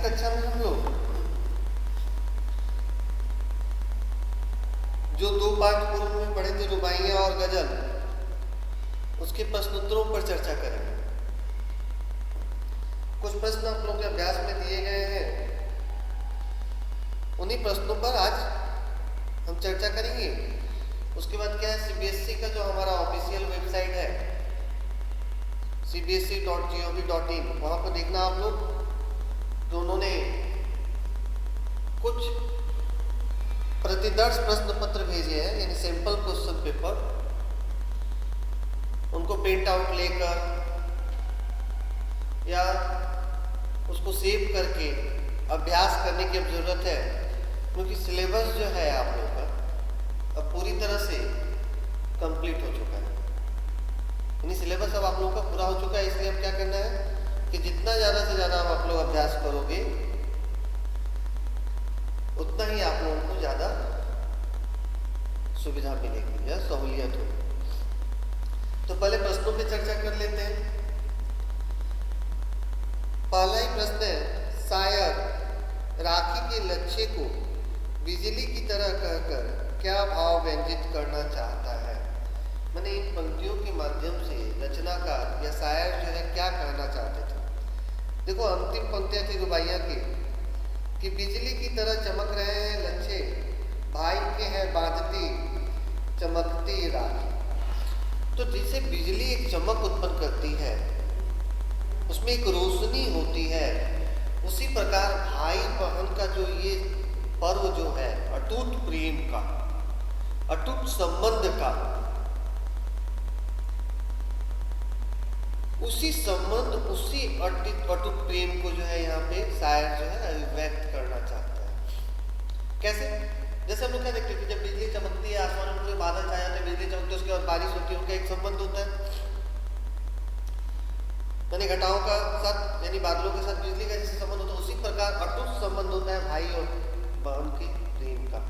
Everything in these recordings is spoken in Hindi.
कक्षा में हम लोग जो 2 पाठ पूर्व में पढ़े थे रुबाइयां और गजल, उसके प्रश्नोत्तरों पर चर्चा करेंगे। कुछ प्रश्न आप लोगों के अभ्यास में दिए गए हैं, उन्हीं प्रश्नों पर आज हम चर्चा करेंगे। उसके बाद क्या है, सीबीएसई का जो हमारा ऑफिशियल वेबसाइट है cbse.gov.in, वहां पर देखना आप लोग, तो उन्होंने कुछ प्रतिदर्श प्रश्न पत्र भेजे हैं, यानी सैंपल क्वेश्चन पेपर। उनको प्रिंट आउट लेकर या उसको सेव करके अभ्यास करने की अब जरूरत है, क्योंकि सिलेबस जो है आप लोग का अब पूरी तरह से कंप्लीट हो चुका है। यानी सिलेबस अब आप लोगों का पूरा हो चुका है। इसलिए अब क्या करना है कि जितना ज़्यादा से ज़्यादा आप लोग अभ्यास करोगे, उतना ही आप लोगों को ज़्यादा सुविधा मिलेगी या सहूलियत होगी। तो पहले प्रश्नों पे चर्चा कर लेते हैं। पहला ही प्रश्न है, शायर राखी के लक्ष्य को बिजली की तरह कहकर क्या भाव व्यंजित करना चाहता है? मैंने इन पंक्तियों के माध्यम से रचनाकार या शायर जो है क्या कहना चाहते थे। देखो, अंतिम पंक्तियां थी रुबाइयां की कि बिजली की तरह चमक रहे हैं लच्छे, भाई के हैं बाजती चमकती राखी। तो जैसे बिजली एक चमक उत्पन्न करती है, उसमें एक रोशनी होती है, उसी प्रकार भाई बहन का जो ये पर्व जो है अटूट प्रेम का, अटूट संबंध का, उसी संबंध, उसी अटूट प्रेम को जो है यहाँ पे शायर जो है अभिव्यक्त करना चाहता है। कैसे? जैसे हम लोग क्या देखते हैं कि जब बिजली चमकती है, आसमान में पूरे बादल छा जाते हैं, बिजली चमकती है, उसके बाद बारिश होती है, उनका एक संबंध होता है। यानी घटाओं का साथ, यानी बादलों के साथ बिजली का जैसे संबंध होता है, उसी प्रकार अटूट संबंध होता है भाई और बहन के प्रेम का,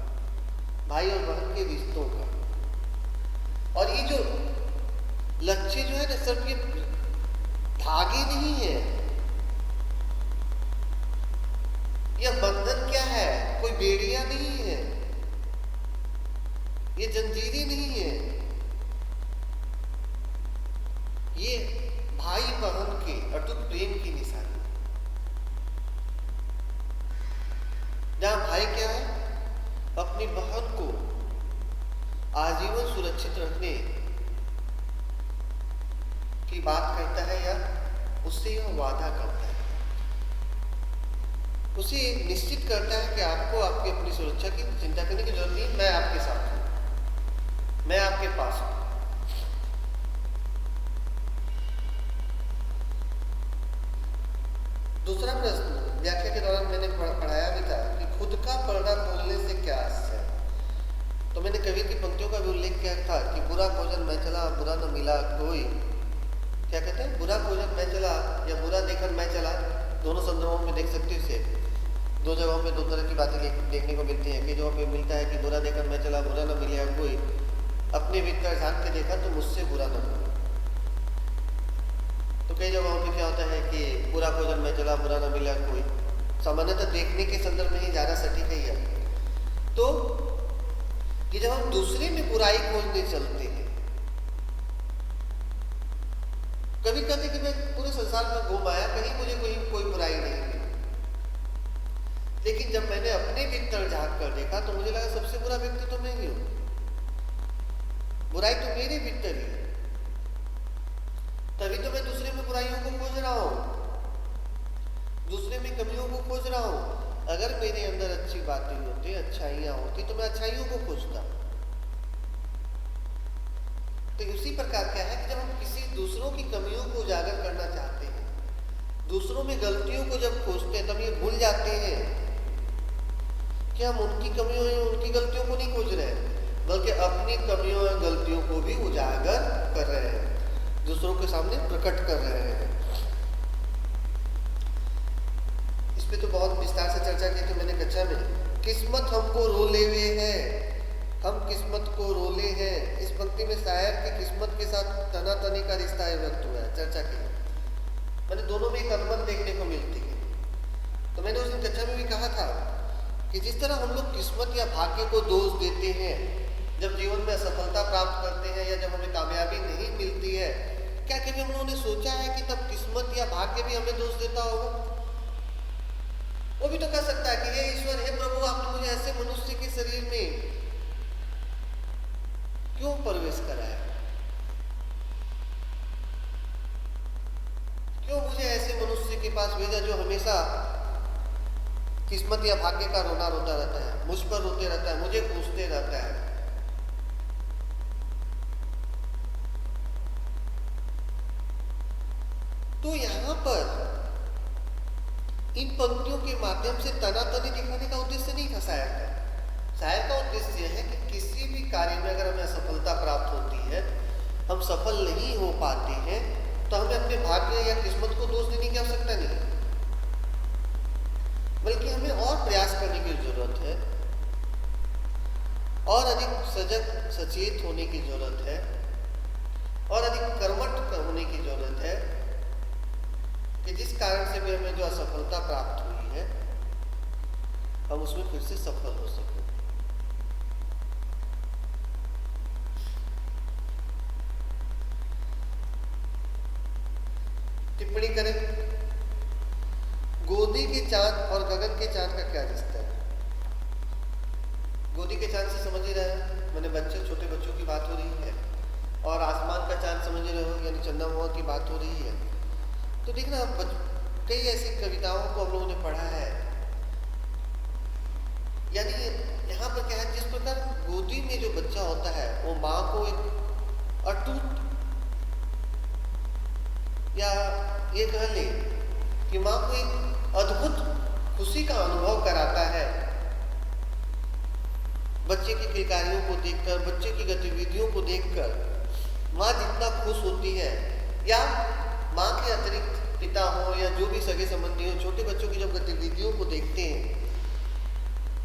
भाई और बहन के रिश्तों का। और ये जो लक्ष्य जो है ना, सिर्फ ये धागे नहीं है, यह बंधन क्या है, कोई बेड़ियां नहीं है, ये जंजीरें नहीं है, ये भाई बहन के अटूट प्रेम की निशानी। जहां भाई क्या है, अपनी बहन को आजीवन सुरक्षित रखने की बात करता है या उससे यह वादा करता है, उसे निश्चित करता है कि आपको आपकी अपनी सुरक्षा की चिंता करने की जरूरत नहीं, मैं आपके साथ हूं, मैं आपके पास हूं। दूसरा प्रश्न व्याख्या के दौरान मैंने पढ़ाया भी था कि खुद का पर्दा खोलने से क्या आशय है। तो मैंने कवि की पंक्तियों का भी उल्लेख किया था कि बुरा भोजन मैं चला, बुरा न मिला कोई, क्या कहते हैं, बुरा भोजन मैं चला या बुरा देखकर मैं चला, दोनों संदर्भों में देख सकते हो इसे। दो जगहों पे दो तरह की बातें देखने को मिलती हैं। कि जगहों पे मिलता है कि बुरा देखकर मैं चला, बुरा न मिला कोई, अपने भीतर झांक के देखा तो मुझसे बुरा न हो। तो कई जगहों पे क्या होता है कि बुरा भोजन मैं चला, बुरा न मिला कोई, सामान्यतः देखने के संदर्भ में ही ज्यादा सटीक है। तो कि जब हम दूसरे में बुराई खोजने चलते हैं, कभी कहते कि मैं पूरे संसार में घूम आया, कहीं मुझे कोई बुराई नहीं मिली, लेकिन जब मैंने अपने भीतर झांक कर देखा तो मुझे लगा सबसे बुरा व्यक्ति तो मैं ही हूं, बुराई तो मेरे भीतर ही है। तभी तो मैं दूसरे में बुराइयों को खोज रहा हूं, दूसरे में कमियों को खोज रहा हूं। अगर मेरे अंदर अच्छी बातें होती, अच्छाइयां होती, तो मैं अच्छाइयों को खोजता। तो उसी प्रकार क्या है कि जब हम किसी दूसरों की कमियों को उजागर करना चाहते हैं, दूसरों में गलतियों को जब खोजते हैं, तब ये भूल जाते हैं कि हम उनकी कमियों या उनकी गलतियों को नहीं खोज रहे हैं, बल्कि अपनी कमियों या गलतियों को भी उजागर कर रहे हैं, दूसरों के सामने प्रकट कर रहे हैं। इस पे तो बहुत विस्तार से चर्चा की थी मैंने कक्षा में। किस्मत हमको रोले हुए है, हम किस्मत को रोले हैं। इस पंक्ति में शायर की किस्मत के साथ तनातनी का रिश्ता व्यक्त हुआ है, चर्चा की। मैंने दोनों में एक अनुबंध देखने को मिलती है। तो मैंने उस दिन कक्षा में भी कहा था कि जिस तरह हम लोग किस्मत या भाग्य को दोष देते हैं जब जीवन में असफलता प्राप्त करते हैं या जब हमें कामयाबी नहीं मिलती है, क्या कभी हम लोगों ने सोचा है कि तब किस्मत या भाग्य भी हमें दोष देता होगा? वो भी तो कह सकता है कि हे ईश्वर, हे प्रभु, आपने मुझे ऐसे मनुष्य के शरीर में क्यों प्रवेश कराया? क्यों मुझे ऐसे मनुष्य के पास भेजा जो हमेशा किस्मत या भाग्य का रोना रोता रहता है, मुझ पर रोते रहता है, मुझे पूछते रहता है। तो यहां पर इन पंक्तियों के माध्यम से तनातनी दिखाने का उद्देश्य नहीं था शायर का। शायर का उद्देश्य है कि किसी भी कार्य में अगर हमें असफलता प्राप्त होती है, हम सफल नहीं हो पाते हैं, तो हमें अपने भाग्य या किस्मत को दोष देने की आवश्यकता नहीं है, बल्कि हमें और प्रयास करने की जरूरत है, और अधिक सजग सचेत होने की जरूरत है, और अधिक कर्मठ होने की जरूरत है कि जिस कारण से भी हमें जो असफलता प्राप्त हुई है, हम उसमें फिर से सफल हो सकें। टिप्पणी करें, गोदी के चांद और गगन के चांद का क्या रिश्ता है? गोदी के चांद से समझ ही रहे हैं, मैंने बच्चे, छोटे बच्चों की बात हो रही है, और आसमान का चांद समझ रहे हो, यानी चंद्रमा की बात हो रही है। तो देखना, कई ऐसी कविताओं को हम लोगों ने पढ़ा है, यानी यहाँ पर क्या है, जिस प्रकार गोदी में जो बच्चा होता है वो माँ को एक अटूट, या ये कह ले कि माँ को एक अद्भुत खुशी का अनुभव कराता है। बच्चे की किलकारियों को देखकर, बच्चे की गतिविधियों को देखकर माँ जितना खुश होती है, या माँ के अतिरिक्त पिता हो या जो भी सगे संबंधी हो, छोटे बच्चों की जब गतिविधियों को देखते हैं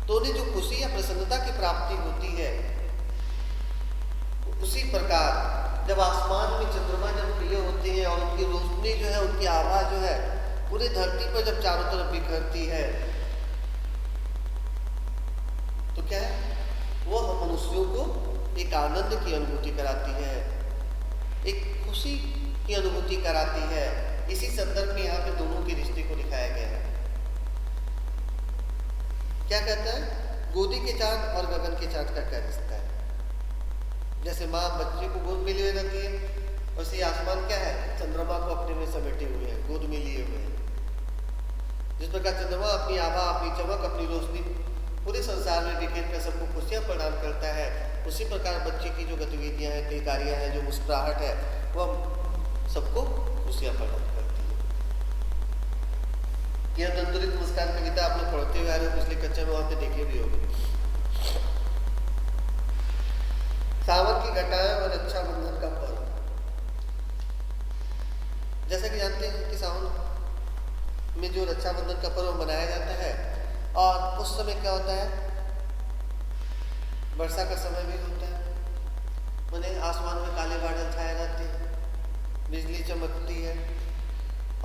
तो उन्हें जो खुशी या प्रसन्नता की प्राप्ति होती है, उसी प्रकार जब आसमान में चंद्रमा जब प्रिय होते हैं और उनकी रोशनी जो है, उनकी आभा जो है पूरी धरती पर जब चारों तरफ बिखरती है, तो क्या है, वो हम मनुष्यों को एक आनंद की अनुभूति कराती है, एक खुशी की अनुभूति कराती है। इसी संदर्भ में यहाँ पे दोनों के रिश्ते को दिखाया गया है। क्या कहता है, गोदी के चांद और गगन के चांद का क्या रिश्ता है? जैसे माँ बच्चे को गोद में लिए रहती है, वैसे आसमान क्या है, चंद्रमा को अपने में समेटे हुए है, गोद में लिए हुए हैं। जिस प्रकार चंद्रमा अपनी आभा, अपनी चमक, अपनी रोशनी पूरे संसार में बिखेर कर सबको खुशियाँ प्रदान करता है, उसी प्रकार बच्चे की जो गतिविधियाँ हैं, किलकारियाँ हैं, जो मुस्कुराहट है, वह सबको खुशियाँ प्रदान करती है। यह दंतुरित मुस्कान कविता आपने पढ़ते हुए आ रहे हो, पिछले कक्षा में वहाँ पे देखे भी होंगे। सावन की घटाएं और रक्षाबंधन का पर्व, जैसा कि जानते हैं कि सावन में जो रक्षाबंधन का पर्व मनाया जाता है, और उस समय क्या होता है, वर्षा का समय भी होता है, माने आसमान में काले बादल छाए रहते हैं, बिजली चमकती है,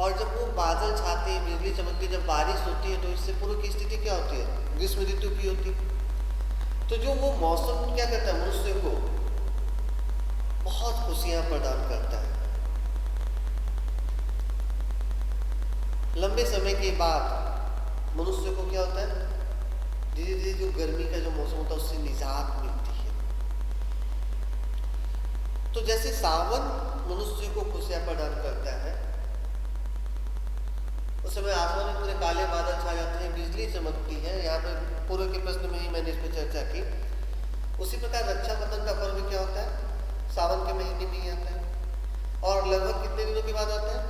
और जब वो बादल छाते हैं, बिजली चमकती है, जब बारिश होती है, तो इससे पूर्व की स्थिति क्या होती है, ग्रीष्म ऋतु की होती है। तो जो वो मौसम क्या करता है, मनुष्य को बहुत खुशियां प्रदान करता है। लंबे समय के बाद मनुष्य को क्या होता है, धीरे धीरे जो गर्मी का जो मौसम होता है उससे निजात मिलती है। तो जैसे सावन मनुष्य को खुशियां प्रदान करता है, उस समय आसमान में पूरे काले बादल छा जाते हैं, बिजली चमकती है। यहाँ पे पूर्व के प्रश्न में ही मैंने इस पर चर्चा की। उसी प्रकार रक्षाबंधन का पर्व क्या होता है, सावन के महीने में ही आता है, और लगभग कितने दिनों के बाद आता है,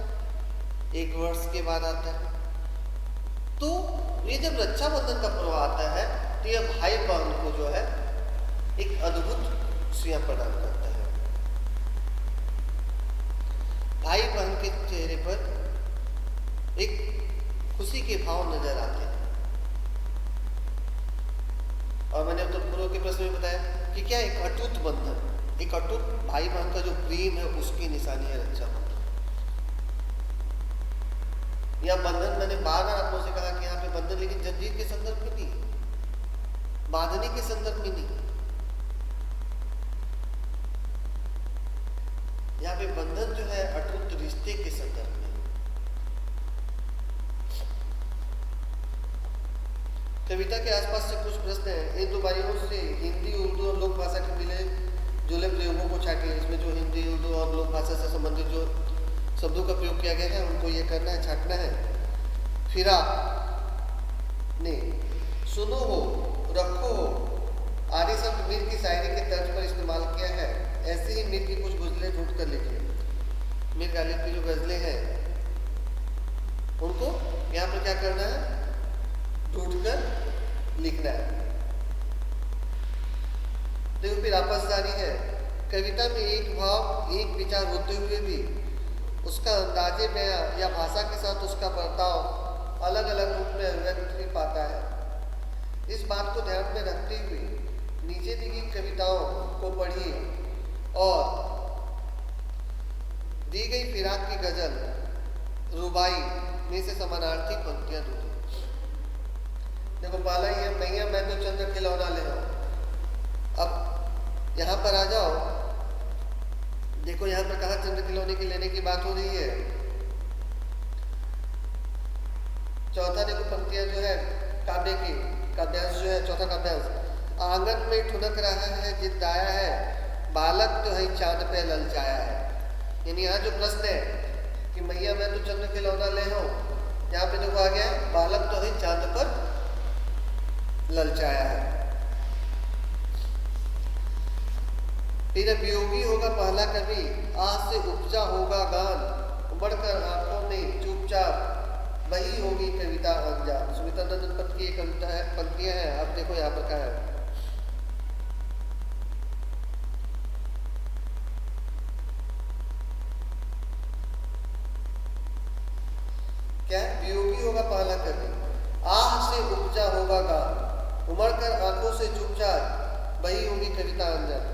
1 वर्ष के बाद आता है। तो ये जब रक्षाबंधन का पर्व आता है, तो यह भाई बहन को जो है एक अद्भुत खुशियां प्रदान करता है। भाई बहन के चेहरे पर एक खुशी के भाव नजर आते हैं। और मैंने तो पूर्व के प्रश्न में बताया कि क्या एक अटूट बंधन, एक अटूट भाई बहन का जो प्रेम है, उसकी निशानी है रक्षाबंधन। यह बंधन, मैंने बार बार आप लोगों से कहा कि यहाँ पे बंधन, लेकिन जंजीर के संदर्भ में नहीं, बांधने के संदर्भ में नहीं। यहाँ पे बंधन जो है अटूट रिश्ते के संदर्भ में। कविता के आसपास से कुछ प्रश्न हैं। इन दो भाइयों से हिंदी, उर्दू और लोक भाषा के मिले जुले प्रयोगों को छाटिए। इसमें जो हिंदी, उर्दू और लोक भाषा से संबंधित जो शब्दों का प्रयोग किया गया है उनको ये करना है, छाटना है। फिरा ने सुनो हो, रखो हो आदि शब्द मीर की शायरी के तर्ज पर इस्तेमाल किया है। ऐसे ही मीर की कुछ गजलें ढूंढ कर लिखिए। मीर गालिब की जो गजलें हैं उनको यहाँ पर क्या करना है, ढूंढ कर लिखना है। देखो फिर आपस जारी है। कविता में एक भाव, एक विचार होते हुए भी उसका अंदाजे बयां या भाषा के साथ उसका बर्ताव अलग अलग रूप में अभिव्यक्त भी पाता है। इस बात को ध्यान में रखते हुए नीचे दी गई कविताओं को पढ़िए और दी गई फिराक की गजल रुबाई में से समानार्थी पंक्तियां ढूंढिए। देखो पहला ही है, मैया मैं तो चंद्र खिलौना ले आओ। अब यहाँ पर आ जाओ, देखो यहाँ पर कहा चंद्र खिलौने के लेने की बात हो रही है। चौथा देखो पंक्तियां जो है काव्य की, काव्यांश जो है चौथा काव्यांश, आंगन में ठुनक रहा है जिद्दाया है, बालक तो है चांद पे ललचाया है। यानी यहाँ जो प्रश्न है कि मैया मैं तो चंद्र खिलौना ले हो, यहाँ पे देखो आ गया बालक तो है चांद पर ललचाया है। फिर वियोगी होगा पहला कवि, आह से उपजा होगा गान, उमड़कर आंखों में चुपचाप वही होगी कविता अनजान। सुमित्रानंद पद की एक कविता है, पंक्तियां हैं। अब देखो यहाँ पर क्या है, क्या वियोगी होगा पहला कवि, आह से उपजा होगा गान, उमड़कर आंखों से चुपचाप वही होगी कविता अनजान।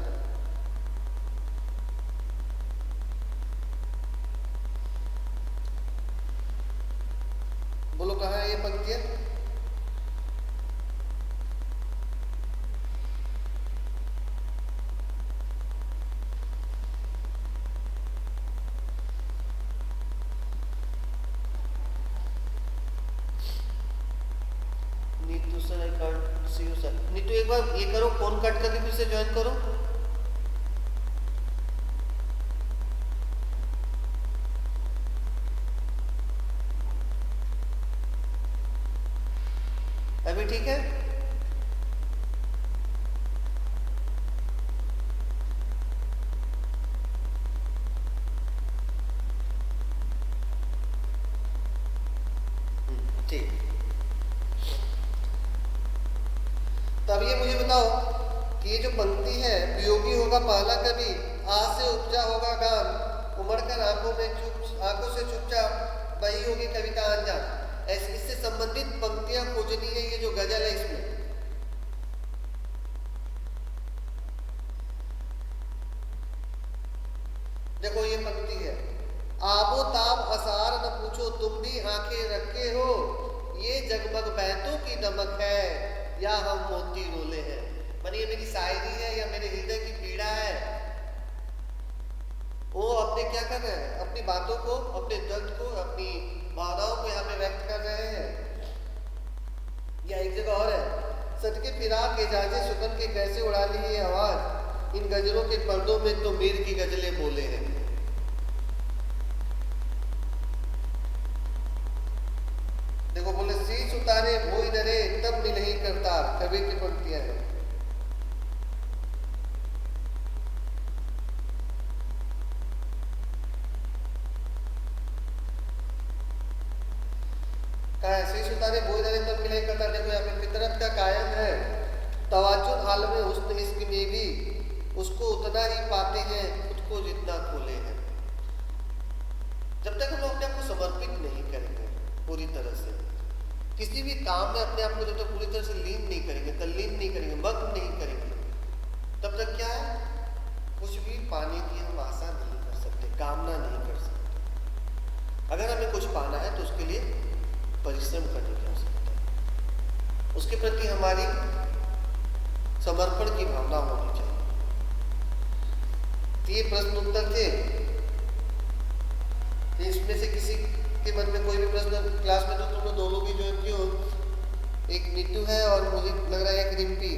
बोलो कहाँ है ये पंक्तियां? Neetu sir I can't see you sir. Neetu एक बार ये करो, फोन कट करके फिर से ज्वाइन करो। अभी ठीक है? ठीक। तो अब ये मुझे बताओ कि ये जो पंक्ति है, वियोगी होगा पहला कवि, आह से उपजा होगा गान, उमड़कर आंखों से चुपचाप वही होगी कविता अनजान, इससे संबंधित पंक्तियां खोजनी है। ये जो गजल है इसमें देखो ये पंक्ति है, आबो ताब असार न पूछो तुम भी आंखें रखे हो, ये जगमग बैतों की नमक है या हम मोती रोले हैं। मानी ये मेरी शायरी है या मेरे हृदय की पीड़ा है। वो अपने क्या कर रहे हैं, अपनी बातों को, अपने दर्द को, अपनी भावनाओं को यहाँ पे व्यक्त कर रहे हैं। या एक जगह और है, सटके फिराक एजाजे सुकन के कैसे उड़ा ली ये आवाज, इन गजलों के पर्दों में तो मीर की गजलें बोले हैं। देखो बोले शीश उतारे भोई डरे तब मिल ही करतार, कबीर की पंक्तियां हैं। शीश उतारे भोई डरे तब मिल ही करतार। देखो यहाँ पे फितरत का कायम है, तवाजुद आलम हुस्न इश्क में भी उसको उतना ही पाते हैं खुद को जितना खोले हैं। जब तक हम लोग अपने आप को समर्पित नहीं करेंगे पूरी तरह से, किसी भी काम में अपने आप को जब तक पूरी तरह से लीन नहीं करेंगे, तल्लीन नहीं करेंगे, मग्न नहीं करेंगे, तब तक क्या है, कुछ भी पाने की हम आशा नहीं कर सकते, कामना नहीं कर सकते। अगर हमें कुछ पाना है तो उसके लिए परिश्रम करने की आवश्यकता है। उसके प्रति हमारी समर्पण की भावना होनी चाहिए। तो ये प्रश्न उत्तर थे। तो इसमें से किसी के मन में कोई भी प्रश्न, क्लास में तो तुम लोग दो लोग ही ज्वाइन किए हो, एक नीतू है और मुझे लग रहा है एक रिम्पी।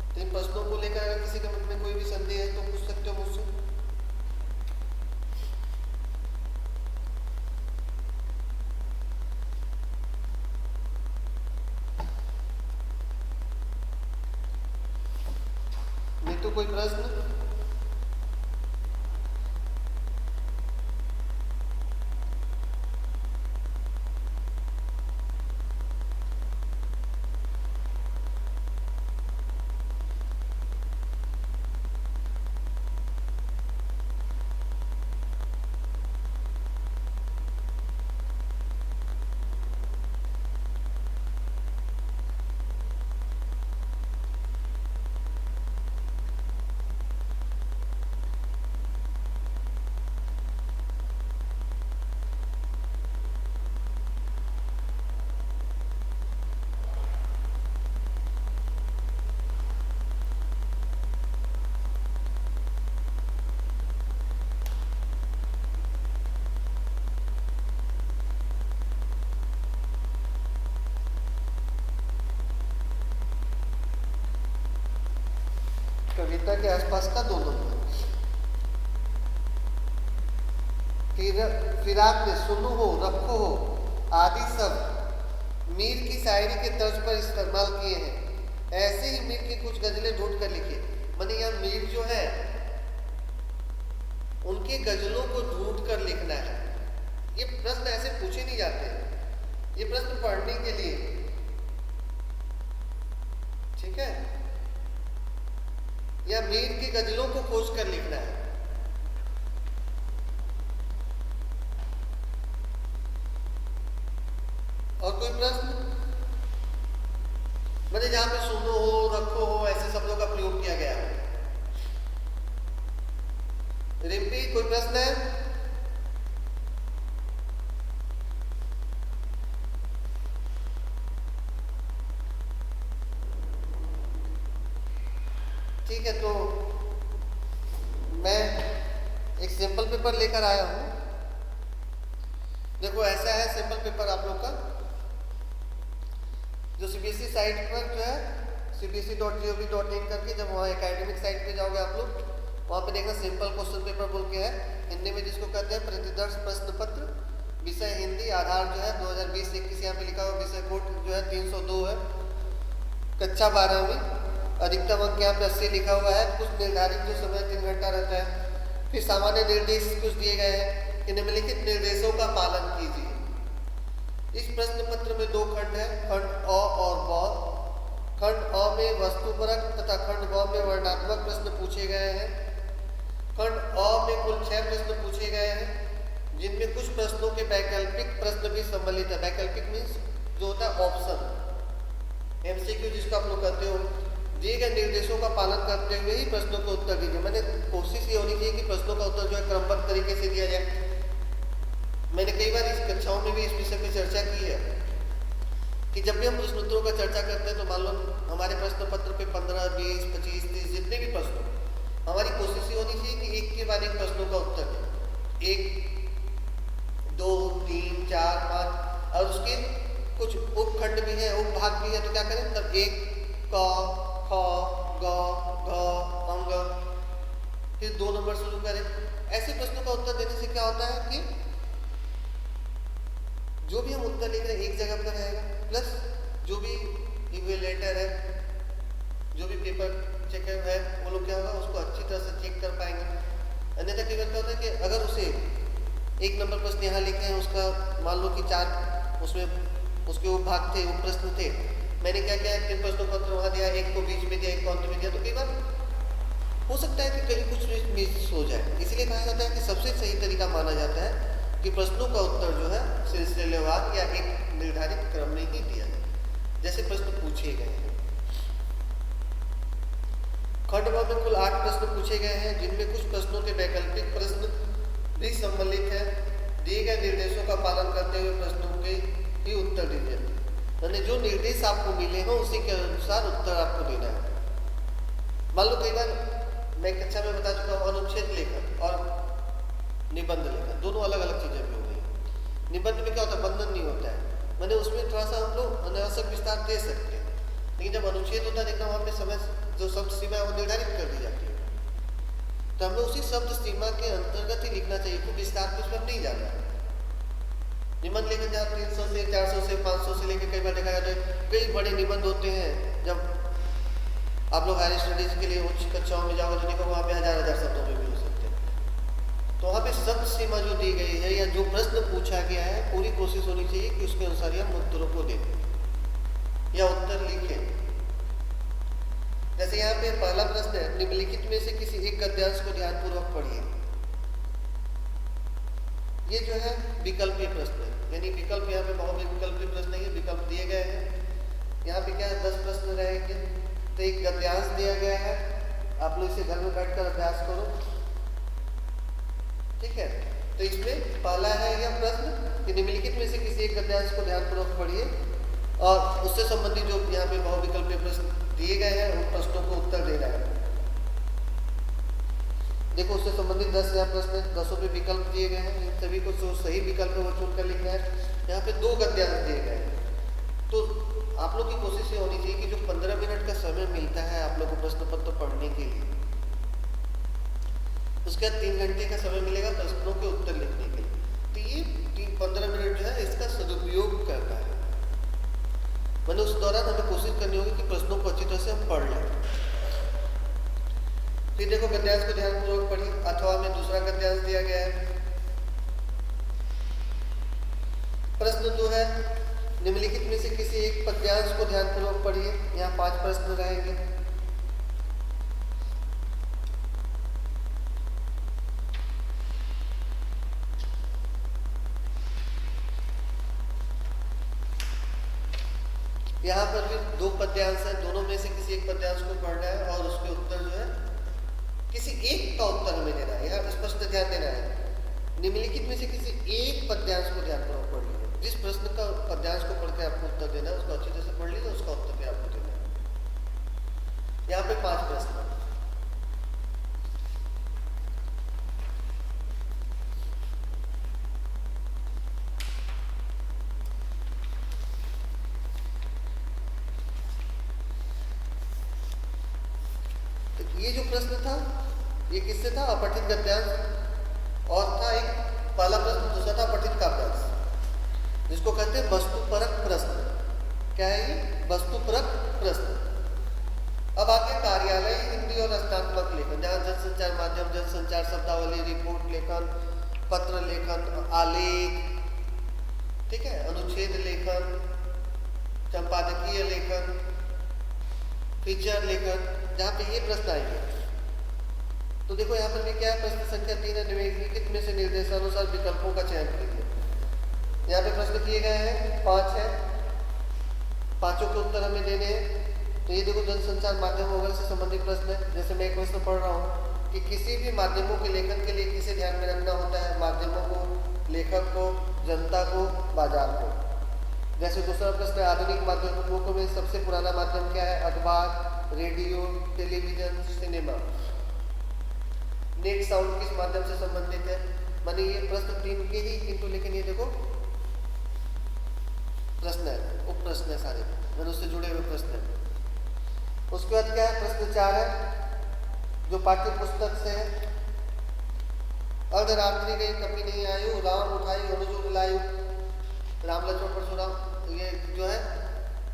तो इन प्रश्नों को लेकर अगर किसी के मन में कोई भी संदेह है तो पूछ सकते हो मुझसे। नीतू कोई प्रश्न? कविता के आसपास का 2 नंबर। फिराक में सुनो हो, रखो हो आदि सब मीर की शायरी के तर्ज पर इस्तेमाल किए हैं। ऐसे ही मीर की कुछ गजलें ढूंढ कर लिखिए। माने यहाँ मीर जो है उनके गजलों को ढूंढ कर लिखना है। ये प्रश्न ऐसे पूछे नहीं जाते, ये प्रश्न पढ़ने के लिए, ठीक है। या मीर की गजलों को खोज कर लिखना है। और कोई प्रश्न? मतलब जहां पे सुनो हो, रखो हो, ऐसे शब्दों का प्रयोग किया गया है। रिम्पी कोई प्रश्न है? ठीक है, तो मैं एक सैंपल पेपर लेकर आया हूं। देखो ऐसा है सैंपल पेपर आप लोग का, जो सीबीएसई साइट पर जो है cbse.gov.in करके, जब वहाँ एकेडमिक साइट पे जाओगे आप लोग, वहाँ पे देखना सिंपल क्वेश्चन पेपर बोल के है, हिंदी में जिसको कहते हैं प्रतिदर्श प्रश्न पत्र, विषय हिंदी, आधार जो है 2020-21 यहाँ पे लिखा हुआ, विषय कोड जो है 302 है, कक्षा 12वीं, अधिकतम अंक यहाँ पे 80 लिखा हुआ है। कुछ निर्धारित जो समय 3 घंटा रहता है। फिर सामान्य निर्देश कुछ दिए गए हैं कि निम्नलिखित निर्देशों का पालन कीजिए। इस प्रश्न पत्र में 2 खंड है, खंड अ और ब। खंड अ में वस्तुपरक तथा खंड ब में वर्णनात्मक प्रश्न पूछे गए हैं। खंड अ में कुल 6 प्रश्न पूछे गए हैं, जिनमें कुछ प्रश्नों के वैकल्पिक प्रश्न भी सम्मिलित है। वैकल्पिक मीन्स जो होता है ऑप्शन, एमसीक्यू जिसको आप लोग कहते हो। दिए गए निर्देशों का पालन करते हुए ही प्रश्नों का उत्तर दीजिए। मैंने कोशिश ये होनी चाहिए कि प्रश्नों का उत्तर जो है क्रमबद्ध तरीके से दिया जाए। मैंने कई बार इस कक्षाओं में भी इस विषय पर चर्चा की है कि जब भी हम प्रश्न उत्तरों का चर्चा करते हैं तो मान लो हमारे प्रश्न पत्र पे 15, 20, 25, 30 जितने भी प्रश्न, हमारी कोशिश ये होनी चाहिए कि एक के बाद एक प्रश्नों का उत्तर दें। 1, 2, 3, 4, 5 और उसके कुछ उपखंड भी है, उपभाग भी है, तो क्या करें तब 1 क, ख, ग, घ, अंग, फिर 2 नंबर शुरू करें। ऐसे प्रश्नों का उत्तर देने से क्या होता है कि जो भी हम उत्तर लिख रहे हैं एक जगह पर रहेगा, प्लस जो भी इवेल्युएटर है, जो भी पेपर चेकर है, वो लोग क्या होगा उसको अच्छी तरह से चेक कर पाएंगे। अन्यथा कई बार क्या होता है कि अगर उसे 1 नंबर प्रश्न यहाँ लिखे हैं, उसका मान लो कि 4 उसमें उसके उपभाग थे, उप प्रश्न थे, मैंने क्या किया 3 प्रश्नों पत्र वहाँ दिया, 1 को बीच में दिया, 1 को अंत में दिया, तो कई बार हो सकता है कि कहीं कुछ मिस हो जाए। इसलिए कहा जाता है कि सबसे सही तरीका माना जाता है कि प्रश्नों का उत्तर जो है सिलसिलेवार या एक निर्धारित क्रम में ही दिया जाए, जैसे प्रश्न पूछे गए हैं। खंड ब में कुल 8 प्रश्न पूछे गए हैं, जिनमें कुछ प्रश्नों के वैकल्पिक प्रश्न भी सम्मिलित है। दिए गए निर्देशों का पालन करते हुए प्रश्नों के भी उत्तर दीजिए। मैंने जो निर्देश आपको मिले हो उसी के अनुसार उत्तर आपको देना है। मान लो कई बार मैं कक्षा में बता चुका हूँ, अनुच्छेद लेखन और निबंध लेखन दोनों अलग अलग चीजें भी हो गई। निबंध में क्या होता है, बंधन नहीं होता है, मैंने उसमें थोड़ा सा हम लोग अनावश्यक विस्तार दे सकते हैं, लेकिन जब अनुच्छेद होता है देखना वहाँ पे समय जो शब्द सीमा है वो निर्धारित कर दी जाती है, तो हमें उसी शब्द सीमा के अंतर्गत ही लिखना चाहिए, कोई विस्तार पे उसमें नहीं जाना है। निबंध लेखन जहाँ 300 से 400 से 500 से लेकर कई बार देखा जाता है कई बड़े निबंध होते हैं। जब आप लोग हायर स्टडीज के लिए उच्च कक्षाओं में जाओगे तो देखो वहाँ पे हजार शब्दों में भी हो सकते हैं। तो वहाँ पे शब्द सीमा जो दी गई है या जो प्रश्न पूछा गया है पूरी कोशिश होनी चाहिए कि उसके अनुसार हम उत्तरों को दें या उत्तर लिखें। जैसे यहाँ पे पहला प्रश्न है, निम्नलिखित में से किसी एक गद्यांश को ध्यानपूर्वक पढ़िए। ये जो है विकल्पीय प्रश्न है, यानी विकल्प यहाँ पे बहुत विकल्पीय प्रश्न नहीं है, विकल्प दिए गए हैं। यहाँ पे क्या है 10 प्रश्न रहेंगे, तो एक गद्यांश दिया गया है, आप लोग इसे घर में बैठकर अभ्यास करो, ठीक है। तो इसमें पहला है यह प्रश्न कि निम्नलिखित में से किसी एक गद्यांश को ध्यानपूर्वक पढ़िए और उससे संबंधित जो यहाँ पे बहुविकल्पीय प्रश्न दिए गए हैं उन प्रश्नों को उत्तर देना है। देखो उससे संबंधित 10 यहाँ प्रश्न 10 पे विकल्प दिए गए हैं, इन सभी को जो सही विकल्प है वो चुनकर लिखना है। यहाँ पे 2 गद्यांश दिए गए हैं, तो आप लोग की कोशिश ये होनी चाहिए कि जो 15 मिनट का समय मिलता है आप लोग को प्रश्न पत्र पढ़ने के लिए, उसके बाद 3 घंटे का समय मिलेगा प्रश्नों के उत्तर लिखने के लिए। तो ये 15 मिनट जो है इसका सदुपयोग करना है, मैंने उस दौरान हमें कोशिश करनी होगी कि प्रश्नों को अच्छी तरह से हम पढ़ लें। फिर देखो गद्यांश को ध्यानपूर्वक पढ़िए, अथवा में दूसरा गद्यांश दिया गया है। प्रश्न 2 है, निम्नलिखित में से किसी एक पद्यांश को ध्यानपूर्वक पढ़िए। यहाँ 5 प्रश्न रहेंगे। यहाँ पर भी 2 पद्यांश है, दोनों में से किसी एक पद्यांश को पढ़ना है और उसके उत्तर जो है किसी एक का उत्तर हमें देना है। यहाँ स्पष्ट ध्यान देना है, निम्नलिखित में से किसी एक पद्यांश को ध्यानपूर्वक पढ़ लीजिए। जिस प्रश्न का पद्यांश को पढ़ के आपको उत्तर देना है उसको अच्छी तरह से पढ़ लीजिए, उसका उत्तर भी आपको देना है। यहाँ पे 5 प्रश्न। ये जो प्रश्न था ये किससे था, अपठित गद्यांश, और था एक पहला प्रश्न, दूसरा था अपठित काव्यांश, जिसको कहते हैं वस्तुपरक प्रश्न। क्या है ये, वस्तुपरक प्रश्न। अब आगे कार्यालय हिंदी और रचनात्मक लेखन, जहाँ जनसंचार माध्यम, जनसंचार शब्दावली, रिपोर्ट लेखन, पत्र लेखन, आलेख, ठीक है, अनुच्छेद लेखन, संपादकीय लेखन, फीचर लेखन, जहाँ पे ये प्रश्न आएंगे। तो देखो यहाँ पर भी क्या है, प्रश्न संख्या 3 है, निम्नलिखित में से निर्देशानुसार विकल्पों का चयन कीजिए। यहाँ पे प्रश्न किए गए हैं 5 है, पांचों के उत्तर हमें देने हैं। तो ये देखो जनसंचार माध्यम वगैरह से संबंधित प्रश्न है। जैसे मैं एक प्रश्न पढ़ रहा हूँ कि किसी भी माध्यमों के लेखन के लिए किसे ध्यान में रखना होता है, माध्यमों को, लेखक को, जनता को, बाजार को। जैसे दूसरा प्रश्न है, आधुनिक माध्यमों में सबसे पुराना माध्यम क्या है, अखबार, radio, television, cinema. Net sound किस माध्यम से संबंधित है। माने ये प्रश्न 3 के ही, किंतु लेकिन ये देखो प्रश्न है, उप प्रश्न है सारे, मैंने उससे जुड़े हुए प्रश्न है। उसके बाद क्या है, प्रश्न 4 है जो पाठ्य पुस्तक से है। अर्धरात्रि गई कभी नहीं आयु, राम उठाई अनुज लायु, राम लक्ष्मण परशुराम। ये जो है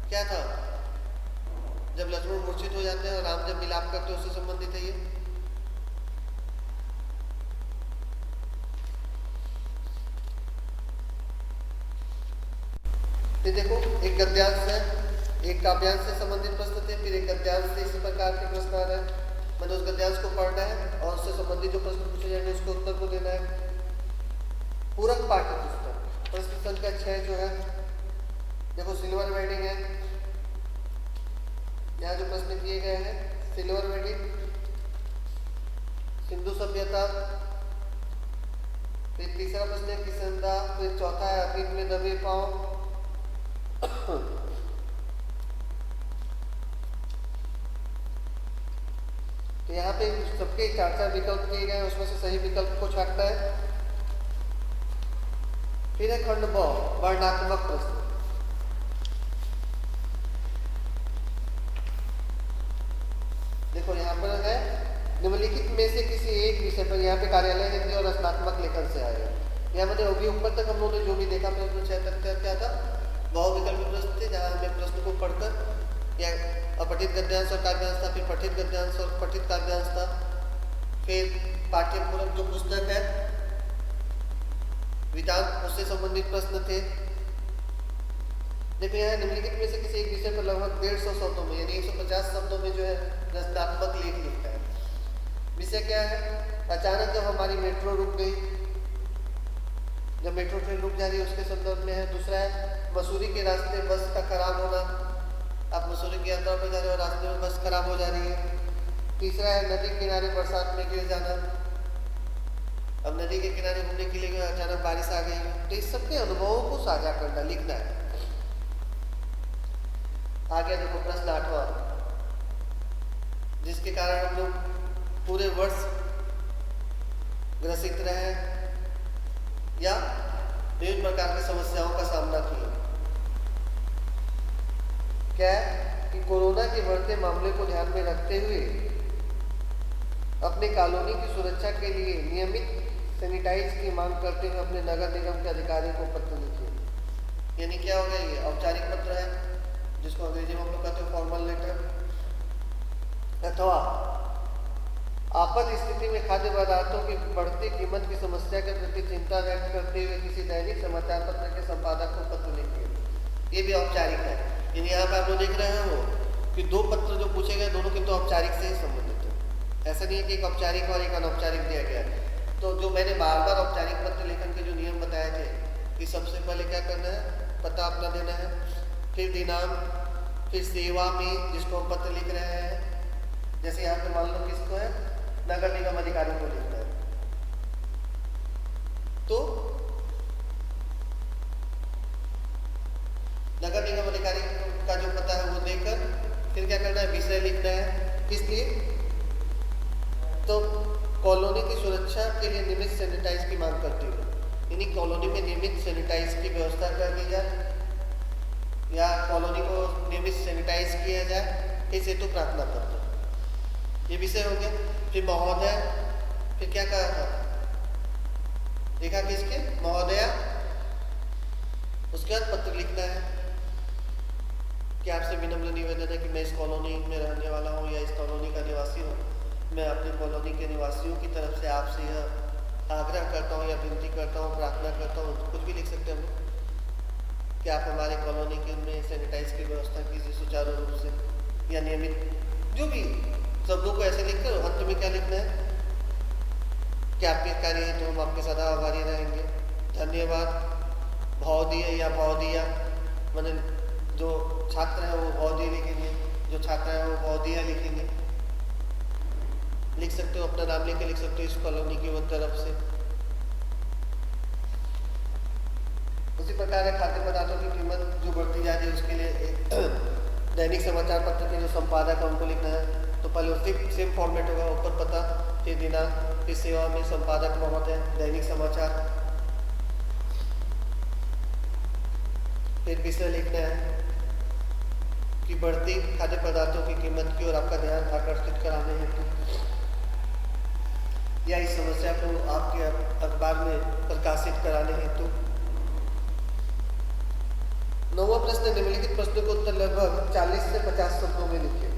क्या था, जब लक्ष्मण मूर्छित हो जाते हैं और राम जब मिलाप करते हैं उससे संबंधित है ये। फिर देखो एक गद्यांश है, एक काव्यांश से संबंधित प्रश्न थे, फिर एक गद्यांश से इसी प्रकार के प्रश्न आ रहे हैं। मैंने उस गद्यांश को पढ़ना है और उससे संबंधित जो प्रश्न पूछे जाएंगे उसके उत्तर को देना है। पूरक पाठ्य पुस्तक, प्रश्न संख्या 6 जो है देखो सिल्वर वेडिंग है। यहाँ जो प्रश्न किए गए हैं, सिल्वर वेडिंग, सिंधु सभ्यता, फिर तीसरा प्रश्न है किसंदा, फिर चौथा है अतीत में दबे पांव, तो यहाँ पे सबके 4-4 विकल्प दिए गए हैं, उसमें से सही विकल्प को छांटना है। फिर है खंड ब, वर्णात्मक प्रश्न। देखो यहाँ पर है निम्नलिखित में से किसी एक विषय पर, यहाँ पे कार्यालय हिंदी और रचनात्मक लेखन से आएगा। यहाँ मैंने अभी ऊपर तक हम लोगों ने जो भी देखा प्रश्न 6 तक क्या था, बहुविकल्पी प्रश्न थे, जहाँ हमें प्रश्न को पढ़कर या अपठित गद्यांश और काव्यांश था, फिर पठित गद्यांश और पठित काव्यांश था, फिर पाठ्यपूरक जो पुस्तक है वेदांत उससे संबंधित प्रश्न थे। देखो यहाँ निम्नलिखित में से किसी एक विषय पर लगभग 150 शब्दों में यानी 150 शब्दों में जो है रचनात्मक लेख लिखता है। विषय क्या है? अचानक जब हमारी मेट्रो रुक गई, जब मेट्रो ट्रेन रुक जा रही है उसके संदर्भ में है। दूसरा है मसूरी के रास्ते बस का खराब होना, आप मसूरी की यात्रा पर जा रहे हो, रास्ते में बस खराब हो जा रही है। तीसरा है नदी किनारे बरसात में गिर जाना, अब नदी के किनारे घूमने के लिए अचानक बारिश आ गई। तो इस सबके अनुभवों को साझा करना, लिखना है। आगे देखो प्रश्न 8वां, जिसके कारण हम लोग पूरे वर्ष ग्रसित रहे या विभिन्न प्रकार की समस्याओं का सामना किए। क्या है कि कोरोना के बढ़ते मामले को ध्यान में रखते हुए अपने कॉलोनी की सुरक्षा के लिए नियमित सैनिटाइज की मांग करते हुए अपने नगर निगम के अधिकारी को पत्र लिखिए। यानी क्या हो गया, ये औपचारिक पत्र है जिसको अंग्रेजी में हम लोग कहते हैं फॉर्मल लेटर। अथवा आपात स्थिति में खाद्य पदार्थों की बढ़ती कीमत की समस्या के प्रति चिंता व्यक्त करते हुए किसी दैनिक समाचार पत्र के संपादक को पत्र लिखिए। ये भी औपचारिक है। यानी यहाँ पर आप लोग देख रहे हो कि 2 पत्र जो पूछे गए दोनों किंतु औपचारिक से ही संबंधित है। ऐसा नहीं है कि एक औपचारिक और एक अनौपचारिक दिया गया है। तो जो मैंने बार बार औपचारिक पत्र लेखन के जो नियम बताए थे कि सबसे पहले क्या करना है, पता अपना देना है, फिर दिनांक, फिर सेवा में जिसको हम पत्र लिख रहे हैं, जैसे यहाँ पे मान लो किसको है, नगर निगम अधिकारी को लिखना है, तो नगर निगम अधिकारी का जो पता है वो देकर फिर क्या करना है, विषय लिखना है। इसलिए तो कॉलोनी की सुरक्षा के लिए नियमित सैनिटाइज की मांग करती हूँ, यानी कॉलोनी में नियमित सैनिटाइज की व्यवस्था कर दी जाए या कॉलोनी को नियमित सैनिटाइज किया जाए, इस हेतु प्रार्थना करता हूँ। ये विषय हो गया। फिर महोदय, फिर क्या कहा था, देखा किसके, महोदया। उसके बाद पत्र लिखना है कि आपसे विनम्र निवेदन है कि मैं इस कॉलोनी में रहने वाला हूँ या इस कॉलोनी का निवासी हूँ। मैं अपनी कॉलोनी के निवासियों की तरफ से आपसे यह आग्रह करता हूँ या विनती करता हूँ, प्रार्थना करता हूँ, कुछ भी लिख सकते हैं हम लोग, कि आप हमारे कॉलोनी के में सैनिटाइज की व्यवस्था कीजिए सुचारू रूप से या नियमित, जो भी शब्दों को ऐसे लिखकर अंत में क्या लिखना है कि आपके कार्य है तो हम आपके सदा आभारी रहेंगे, धन्यवाद, भौदीय या भौदिया, मैंने जो छात्र है वो भौदीय लिखेंगे, जो छात्रा है वो भौदिया लिखेंगे। लिख सकते हो, अपना नाम लेके लिख सकते हो इस कॉलोनी की वो तरफ से। उसी प्रकार है खाद्य पदार्थों की कीमत जो बढ़ती जा रही है उसके लिए एक दैनिक समाचार पत्र के जो संपादक है उनको लिखना है। तो पहले उसी सेम फॉर्मेट होगा, ऊपर पता, फिर दिनांक, फिर सेवा में संपादक महोदय, दैनिक समाचार, फिर विषय लिखना है कि बढ़ती खाद्य पदार्थों की कीमत की ओर आपका ध्यान आकर्षित कराने हेतु या इस समस्या को आपके अखबार में प्रकाशित कराने हेतु। 9वां प्रश्न, निम्नलिखित प्रश्नों को उत्तर लगभग 40 से 50 शब्दों में लिखिए।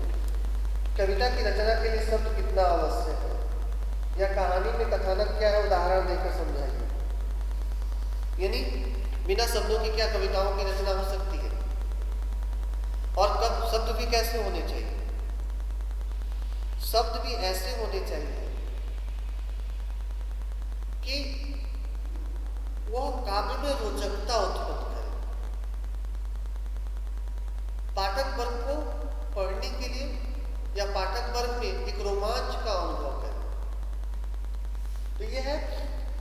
कविता की रचना के लिए शब्द कितना आवश्यक है, या कहानी में कथानक क्या है, उदाहरण देकर समझाइए। यानी बिना शब्दों की क्या कविताओं की रचना हो सकती है, और कब शब्द भी कैसे होने चाहिए। शब्द भी ऐसे होने चाहिए कि वह काव्य में रोचकता उत्पन्न करे, पाठक वर्ग को पढ़ने के लिए या पाठक वर्ग में एक रोमांच का अनुभव करे। तो यह है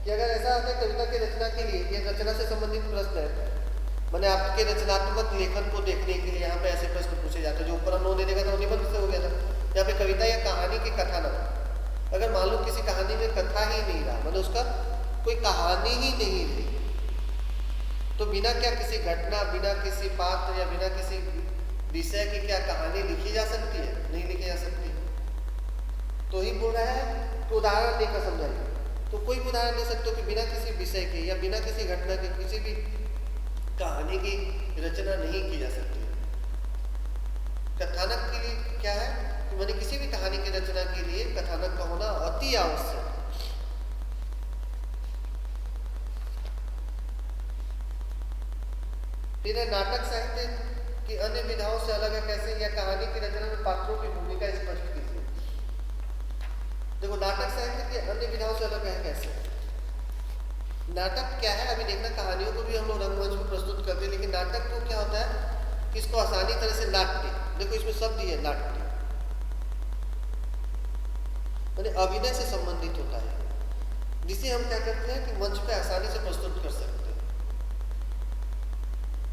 कि अगर ऐसा आता है कविता की रचना के लिए, यह रचना से संबंधित प्रश्न है मैंने आपके रचनात्मक लेखन को देखने के लिए यहाँ पे ऐसे प्रश्न पूछे जाते हैं। जो ऊपर उन्होंने देखा था वो निबंध से हो गया था। यहाँ पे कविता या कहानी की कथानक, अगर मान लो किसी कहानी में कथा ही नहीं रहा, मतलब उसका कोई कहानी ही नहीं रही, तो बिना क्या किसी घटना, बिना किसी पात्र या बिना किसी विषय की क्या कहानी लिखी जा सकती है? नहीं लिखी जा सकती। तो ही बोल रहा है तो उदाहरण देकर समझाइए। तो कोई भी उदाहरण दे सकते हो कि बिना किसी विषय के या बिना किसी घटना के किसी भी कहानी की रचना नहीं की जा सकती। कथानक के लिए क्या है कि मैंने किसी भी कहानी की रचना के लिए कथानक का होना अति आवश्यक। फिर है नाटक साहित्य की अन्य विधाओं से अलग है कैसे? या कहानी की रचना में पात्रों की भूमिका स्पष्ट कीजिए। देखो, नाटक साहित्य की अन्य विधाओं से अलग है कैसे? नाटक क्या है? अभी देखना, कहानियों को भी हम लोग रंगमंच में प्रस्तुत करते हैं, लेकिन नाटक को क्या होता है कि इसको आसानी तरह से नाट्य, देखो इसमें शब्द ही है नाट्य, मैंने अभिनय से संबंधित होता है, जिसे हम क्या करते हैं कि मंच पे आसानी से प्रस्तुत कर सकते हैं।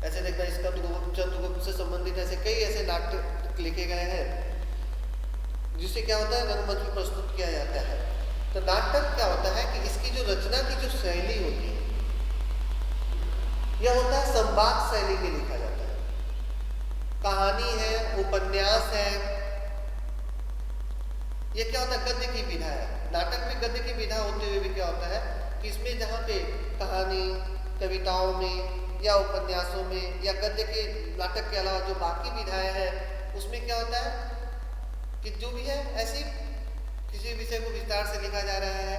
ऐसे देखना, इसका चंद्रगुप्त से संबंधित ऐसे कई ऐसे नाटक लिखे गए हैं जिससे क्या होता है रंगमंच में प्रस्तुत किया जाता है। तो नाटक क्या होता है कि इसकी जो रचना की जो शैली होती है यह होता है संवाद शैली में लिखा जाता है। कहानी है, उपन्यास है, ये क्या होता है गद्य की विधा है। नाटक में गद्य की विधा होते हुए भी क्या होता है कि इसमें जहाँ पे कहानी, कविताओं में या उपन्यासों में या गद्य के नाटक के अलावा जो बाकी विधाएं हैं उसमें क्या होता है कि जो भी है ऐसे किसी विषय को विस्तार से लिखा जा रहा है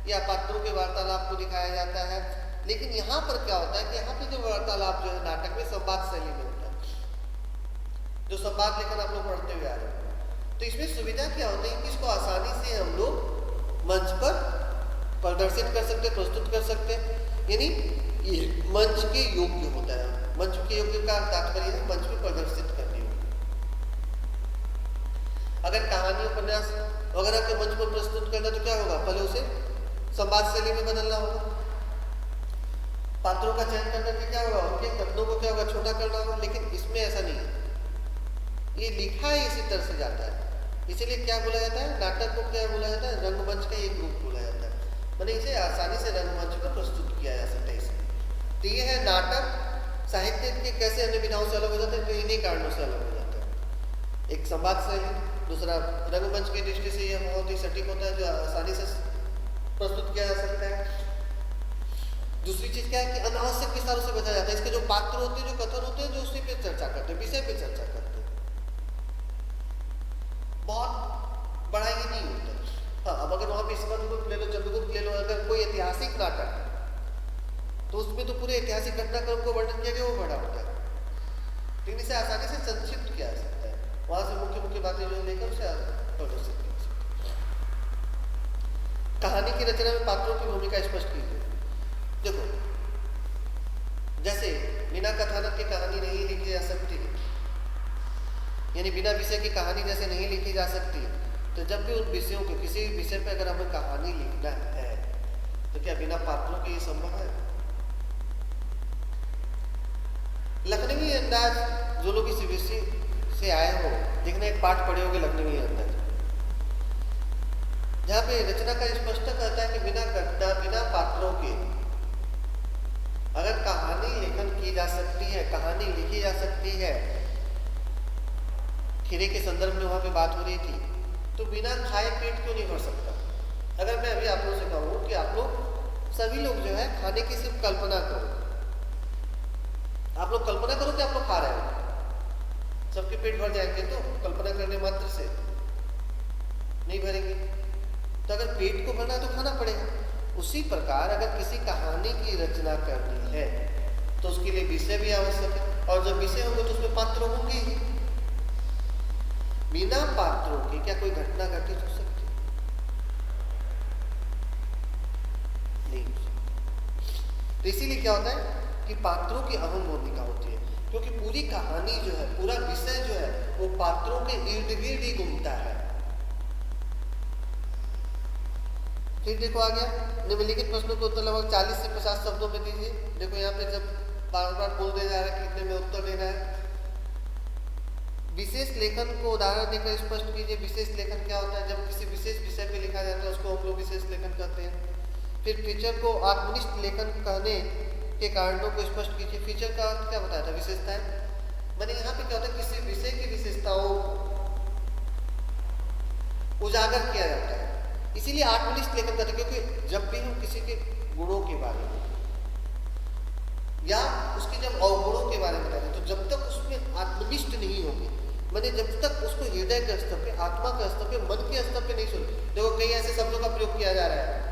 या पात्रों के वार्तालाप को दिखाया जाता है। लेकिन यहाँ पर क्या होता है कि यहाँ पे जो वार्तालाप जो है नाटक में संवाद शैली में होता है, जो संवाद लेखन आप लोग पढ़ते हुए आ रहे हैं। तो इसमें सुविधा क्या होती है कि इसको आसानी से हम लोग मंच पर प्रदर्शित कर सकते, प्रस्तुत कर सकते, यानी ये मंच के योग्य होता है। मंच के योग्य का तात्पर्य है मंच में प्रदर्शित करने योग्य। अगर कहानी, उपन्यास वगैरह के मंच पर प्रस्तुत करना तो क्या होगा, पहले उसे संवाद शैली में बदलना होगा। पात्रों का चयन करना के क्या होगा, उनके कथनों को क्या होगा, छोटा करना होगा। लेकिन इसमें ऐसा नहीं है, ये लिखा ही इसी तरह से जाता है। इसीलिए क्या बोला जाता है, नाटक को क्या बोला जाता है, रंगमंच का एक रूप बोला जाता है। मैंने इसे आसानी से रंगमंच पर प्रस्तुत किया जा सकता है। तो ये है नाटक साहित्य के कैसे अन्य विधाओं से अलग हो जाते हैं, तो इन्हीं कारणों से अलग हो जाता है। एक संवाद शैली, दूसरा रंगमंच की दृष्टि से यह बहुत ही सटीक होता है जो आसानी से प्रस्तुत किया जा सकता है। दूसरी चीज क्या है कि अनावश्यक विस्तारों से बचा जाता है। इसके जो पात्र होते हैं, जो कथन होते हैं, जो उसी पे चर्चा करते हैं, विषय पे चर्चा करते हैं, बहुत बड़ा ये नहीं होता। हाँ, अब अगर वहां पे स्कंदगुप्त ले लो, चंद्रगुप्त ले लो, अगर कोई ऐतिहासिक नाटक है तो उसमें तो पूरे ऐतिहासिक घटनाक्रम को वर्णन किया गया, वो बड़ा होता है। लेकिन इसे आसानी से संक्षिप्त किया जा सकता है, वहां से मुख्य मुख्य बातें जो लेकर उसे प्रदर्शित किया जा सकता है। कहानी की रचना में पात्रों की भूमिका स्पष्ट कीजिए। देखो, जैसे बिना कथानक की कहानी नहीं लिखी जा सकती, यानी बिना विषय की कहानी जैसे नहीं लिखी जा सकती, तो जब भी उन विषयों को, किसी विषय पर अगर हमें कहानी लिखना है तो क्या बिना पात्रों के ये संभव है? लखनवी अंदाज, जो लोग इस विषय से आए हो, देखना एक पाठ पढ़े होगे लखनवी अंदाज, जहाँ पे रचना का स्पष्ट कहता है कि बिना घटना, बिना पात्रों के अगर कहानी लेखन की जा सकती है, कहानी लिखी जा सकती है। खीरे के संदर्भ में वहां पे बात हो रही थी, तो बिना खाए पेट क्यों नहीं भर सकता? अगर मैं अभी आप लोगों से कहूँ कि आप लोग सभी लोग जो है खाने की सिर्फ कल्पना करो, आप लोग कल्पना करो कि आप लोग खा रहे हो, सबके पेट भर जाएंगे? तो कल्पना करने मात्र से नहीं भरेंगे। तो अगर पेट को भरना है तो खाना पड़ेगा। उसी प्रकार अगर किसी कहानी की रचना करनी है तो उसके लिए विषय भी आवश्यक है, और जब विषय होंगे तो उसमें पात्र होंगे ही। बिना पात्रों के क्या कोई घटना घटित हो सकती है? नहीं। तो इसीलिए क्या होता है कि पात्रों की अहम भूमिका होती है, क्योंकि पूरी कहानी जो है, पूरा विषय जो है, वो पात्रों के इर्द गिर्द ही घूमता है। फिर देखो आ गया, निम्नलिखित प्रश्नों को उत्तर लगभग 40 से 50 शब्दों में दीजिए। देखो यहाँ पे जब बार बार बोल दे जा रहा है कितने में उत्तर देना है। विशेष लेखन को उदाहरण देकर स्पष्ट कीजिए। विशेष लेखन क्या होता है? जब किसी विशेष विषय पे लिखा जाता है उसको हम लोग विशेष लेखन कहते हैं। फिर फीचर को आत्मनिष्ठ लेखन कहने के कारणों को स्पष्ट कीजिए। फीचर का अर्थ क्या बताया था? विशेषताएं। मैंने यहाँ पे क्या होता है, किसी विषय की विशेषताओं उजागर किया जाता है, इसीलिए आत्मनिष्ठ लेखन करते हैं। क्योंकि जब भी हम किसी के गुणों के बारे में या उसके जब अवगुणों के बारे में बताते हैं, तो जब तक उसमें आत्मनिष्ठ नहीं होगी, मैंने जब तक उसको हृदय के स्तर पे, आत्मा के स्तर पे, मन के स्तर पे नहीं सुन। देखो कई ऐसे शब्दों का प्रयोग किया जा रहा है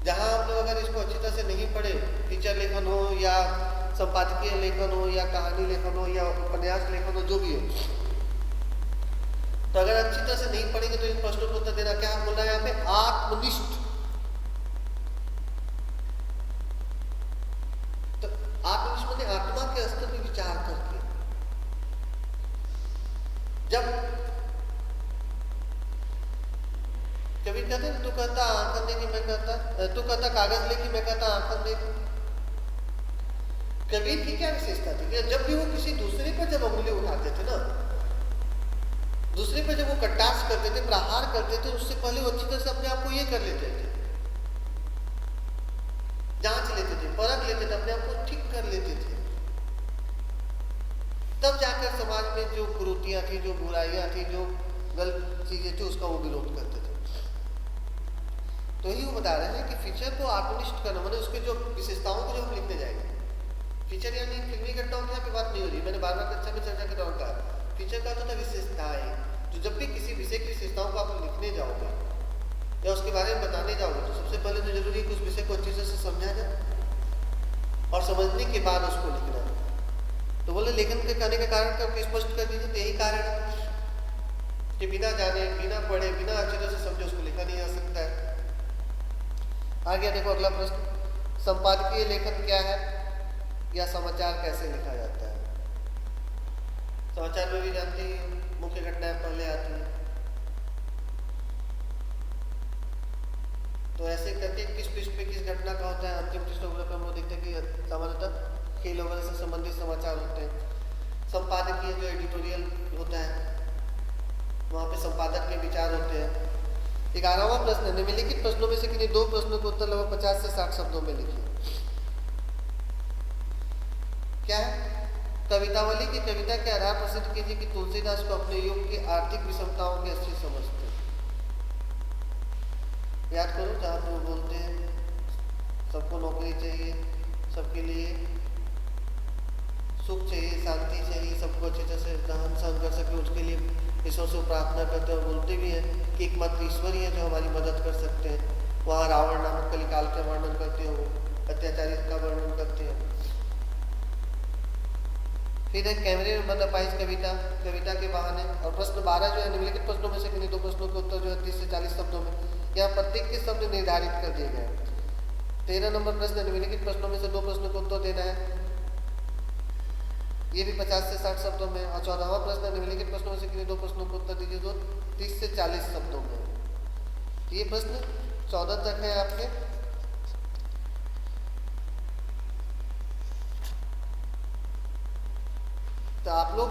जहां आप लोग अगर इसको अच्छी तरह से नहीं पढ़े, फीचर लेखन हो या संपादकीय लेखन हो या कहानी लेखन हो या उपन्यास लेखन हो, जो भी हो, तो अगर अच्छी तरह से नहीं पढ़ेंगे तो इन प्रश्नों को उत्तर देना। क्या बोल रहा है यहाँ पे? आत्मनिष्ठ। तो आत्मनिष्ठ माने आत्मा के स्तर पर विचार करके। जब कभी कहते हैं तू कहता आंखन दे कि मैं कहता, तू कहता कागज ले कि मैं कहता आंखन दे। कबीर की क्या विशेषता थी कि जब भी वो किसी दूसरे पर जब उंगली उठाते थे ना, दूसरे पर जब वो कटाक्ष करते थे, प्रहार करते थे, उससे पहले वो अच्छी तरह से अपने आप को ये कर लेते थे, जांच लेते थे, परख लेते थे, अपने आप को ठीक कर लेते थे। तब जाकर समाज में जो कुरीतियां थी, जो बुराइयां थी, जो गलत चीजें थी, उसका वो विरोध करते थे। तो ही वो बता रहे हैं कि फीचर को आत्मनिष्ठ करना मतलब उसके जो विशेषताओं को जो हम लिखने जाएंगे। फीचर यानी फिल्मी घटनाओं की यहाँ पे बात नहीं हो रही, मैंने बार बार कक्षा में चर्चा के दौरान कहा। फीचर का तो विशेषताएं, तो जब भी किसी विषय की विशेषताओं को आप लिखने जाओगे या उसके बारे में बताने जाओगे, तो सबसे पहले तो जरूरी है कि उस विषय को अच्छी तरह से समझा जाए और समझने के बाद उसको लिखना है। तो बोले लेखन के कहने का कारण करके स्पष्ट कर दीजिए। तो यही कारण है कि बिना जाने, बिना पढ़े, बिना अच्छी तरह से समझे उसको लिखा नहीं जा सकता है। आगे देखो अगला प्रश्न, संपादकीय लेखन क्या है या समाचार कैसे लिखा जाता है? समाचार में भी जानते ही मुख्य घटनाएं पहले आती है, तो ऐसे करके किस पृष्ठ पे किस घटना का होता है, अंतिम पृष्ठ वगैरह पे हम लोग देखते हैं कि सामान्यतः खेल वगैरह से संबंधित समाचार होते हैं। संपादकीय जो एडिटोरियल होता है, वहाँ पे संपादक के विचार होते हैं। 11वां प्रश्न है, निम्नलिखित प्रश्नों में से किन्हीं दो प्रश्नों को उत्तर लगभग 50 से 60 शब्दों में लिखिए। क्या है? कवितावली की कविता के आधार पर सिद्ध कीजिए कि तुलसीदास को अपने युग की आर्थिक विषमताओं की अच्छी समझते हैं। याद करो जहाँ पे वो बोलते हैं सबको नौकरी चाहिए, सबके लिए सुख चाहिए, शांति चाहिए, सबको अच्छी तरह से रहन सहन कर सके, उसके लिए ईश्वर से प्रार्थना करते हैं। बोलते भी हैं कि एकमात्र ईश्वर ही है जो हमारी मदद कर सकते हैं। वहाँ रावण नामक कलिकाल का वर्णन करते हैं, वो अत्याचारी का वर्णन करते हैं। फिर एक कैमरे में बंद अपाहिज कविता, कविता के बहाने। और प्रश्न 12 जो है, निम्नलिखित प्रश्नों में से किन्हीं दो प्रश्नों के उत्तर जो है 30 से 40 शब्दों में, यहाँ प्रत्येक के शब्द निर्धारित कर दिए गए। 13 नंबर प्रश्न, निम्नलिखित प्रश्नों में से दो प्रश्नों को उत्तर देना है, ये भी 50 से 60 शब्दों में। और 14वां प्रश्न, निम्नलिखित प्रश्नों में से किन्हीं दो प्रश्नों को उत्तर दीजिए जो 30 से 40 शब्दों में। ये प्रश्न 14 तक है आपके। तो आप लोग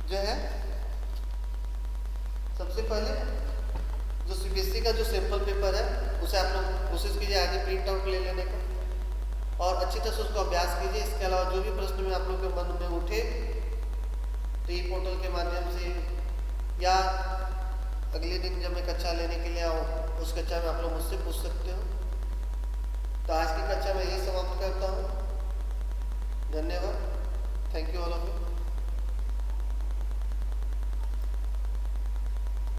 जो है सबसे पहले जो सीबीएसई का जो सैंपल पेपर है उसे आप लोग कोशिश कीजिए आगे प्रिंट आउट ले लेने का और अच्छी तरह से उसको अभ्यास कीजिए। इसके अलावा जो भी प्रश्न में आप लोग के मन में उठे तो ई पोर्टल के माध्यम से या अगले दिन जब मैं कक्षा लेने के लिए आऊँ उस कक्षा में आप लोग मुझसे पूछ सकते हो। तो आज की कक्षा में यही समाप्त करता हूँ। धन्यवाद। Thank you all of you.